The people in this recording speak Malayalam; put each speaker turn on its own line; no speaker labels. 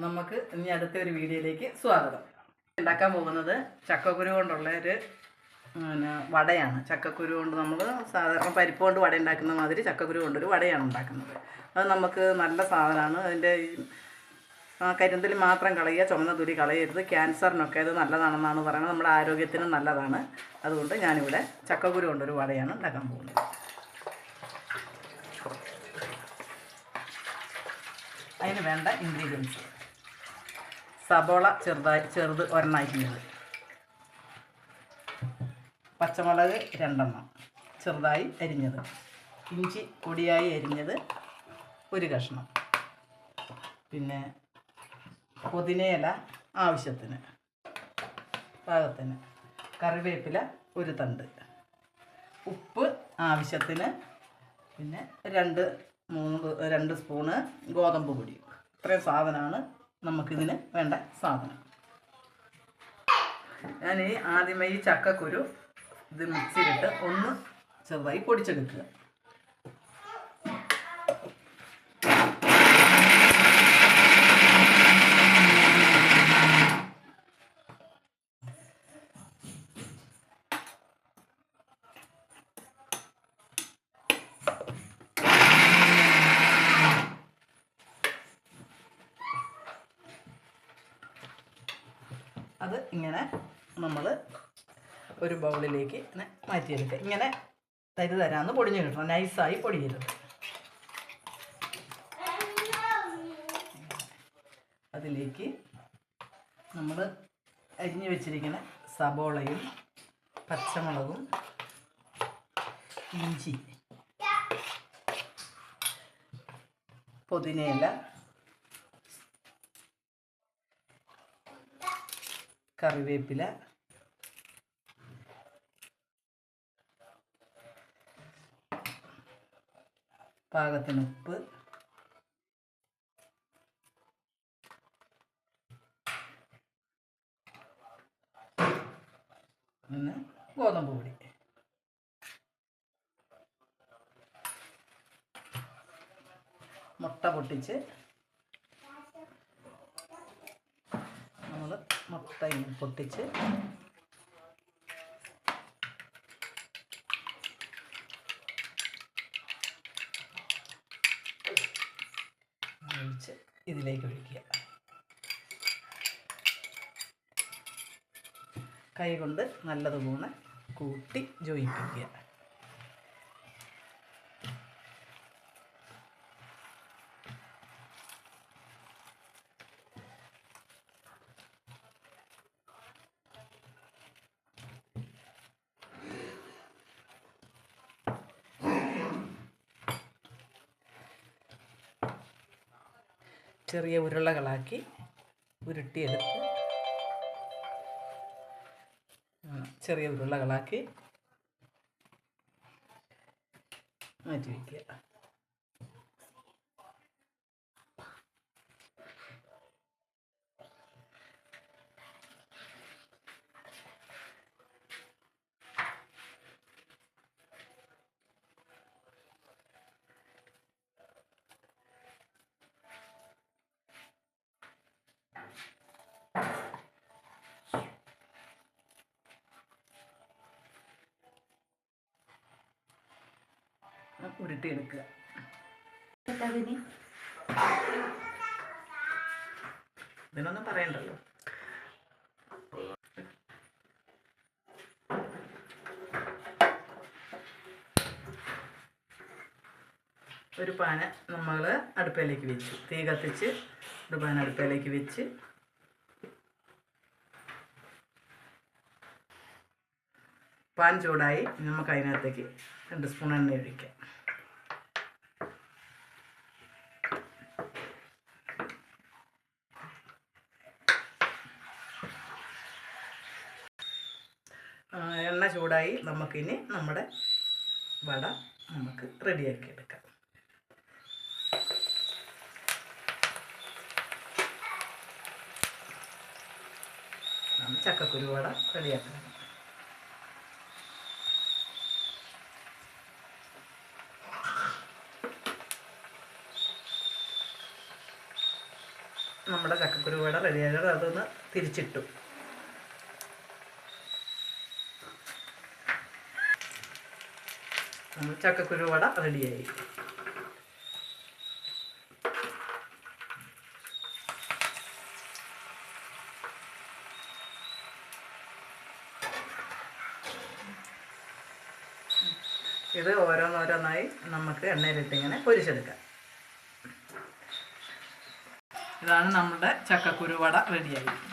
നമുക്ക് ഇനി അടുത്ത ഒരു വീഡിയോയിലേക്ക് സ്വാഗതം. ഉണ്ടാക്കാൻ പോകുന്നത് ചക്കക്കുരു കൊണ്ടുള്ള ഒരു വടയാണ്. ചക്കക്കുരു കൊണ്ട് നമ്മൾ സാധാരണ പരിപ്പ് കൊണ്ട് വട ഉണ്ടാക്കുന്ന മാതിരി ചക്കക്കുരു കൊണ്ടൊരു വടയാണ് ഉണ്ടാക്കുന്നത്. അത് നമുക്ക് നല്ല സാധനമാണ്. അതിൻ്റെ കരിന്തലി മാത്രം കളയുക, ചുമന്ന തുരി കളയരുത്. ക്യാൻസറിനൊക്കെ അത് നല്ലതാണെന്നാണ് പറയുന്നത്. നമ്മുടെ ആരോഗ്യത്തിനും നല്ലതാണ്. അതുകൊണ്ട് ഞാനിവിടെ ചക്കക്കുരു കൊണ്ടൊരു വടയാണ് ഉണ്ടാക്കാൻ പോകുന്നത്. അതിന് വേണ്ട ഇൻഗ്രീഡിയൻസ്: സബോള ചെറുത് ഒരെണ്ണമായിരിക്കുന്നത്, പച്ചമുളക് 2 എണ്ണം ചെറുതായി അരിഞ്ഞത്, ഇഞ്ചി പൊടിയായി അരിഞ്ഞത് 1 കഷ്ണം, പിന്നെ പുതിനയില ആവശ്യത്തിന് പാകത്തിന്, കറിവേപ്പില 1 തണ്ട്, ഉപ്പ് ആവശ്യത്തിന്, പിന്നെ 2 സ്പൂണ് ഗോതമ്പ് പൊടി. ഇത്രയും സാധനമാണ് നമുക്കിതിന് വേണ്ട സാധനം. ഞാൻ ആദ്യമായി ഈ ചക്കക്കുരു ഇത് മിക്സിയിലിട്ട് ഒന്ന് ചെറുതായി പൊടിച്ചെടുക്കുക. അത് ഇങ്ങനെ നമ്മൾ ഒരു ബൗളിലേക്ക് ഇങ്ങനെ മാറ്റിയെടുക്കുക. ഇങ്ങനെ തരാന്ന് പൊടിഞ്ഞ് കിട്ടണം, നൈസായി പൊടിയരുത്. അതിലേക്ക് നമ്മൾ അരിഞ്ഞു വെച്ചിരിക്കുന്ന സബോളയും പച്ചമുളകും ഇഞ്ചി, പുതിനയില, കറിവേപ്പില, പാകത്തിന് ഉപ്പ്, പിന്നെ ഗോതമ്പ് പൊടി. മുട്ട പൊട്ടിച്ച് നമ്മൾ മുട്ട പൊട്ടിച്ച് ഒഴിച്ച് ഇതിലേക്ക് ഒഴിക്കുക. കൈ കൊണ്ട് നല്ലതുപോലെ കൂട്ടി യോജിപ്പിക്കുക. ചെറിയ ഉരുളകളാക്കി ഉരുട്ടിയെടുത്ത് ചെറിയ ഉരുളകളാക്കി മാറ്റി വയ്ക്കുക. ഉരുട്ടിയെടുക്കുക. ഇതിനൊന്നും പറയണ്ടല്ലോ. ഒരു പാന നമ്മൾ അടുപ്പിലേക്ക് വെച്ചു, തീ കത്തിച്ച് ഒരു പാന അടുപ്പിലേക്ക് വെച്ച് പാൻ ചൂടായി നമുക്ക് അതിനകത്തേക്ക് 2 സ്പൂൺ എണ്ണ ഒഴിക്കാം. എണ്ണ ചൂടായി നമുക്കിനി നമ്മുടെ വട നമുക്ക് റെഡിയാക്കി എടുക്കാം. ചക്കക്കുരു വട റെഡിയാക്കണം. നമ്മുടെ ചക്കക്കുരു വട റെഡിയായത് അതൊന്ന് തിരിച്ചിട്ടു. ചക്കക്കുരു വട റെഡിയായി. ഇത് ഓരോന്നോരോന്നായി നമുക്ക് എണ്ണയിലിട്ടിങ്ങനെ പൊരിച്ചെടുക്കാം. ഇതാണ് നമ്മുടെ ചക്കക്കുരു വട റെഡിയായി.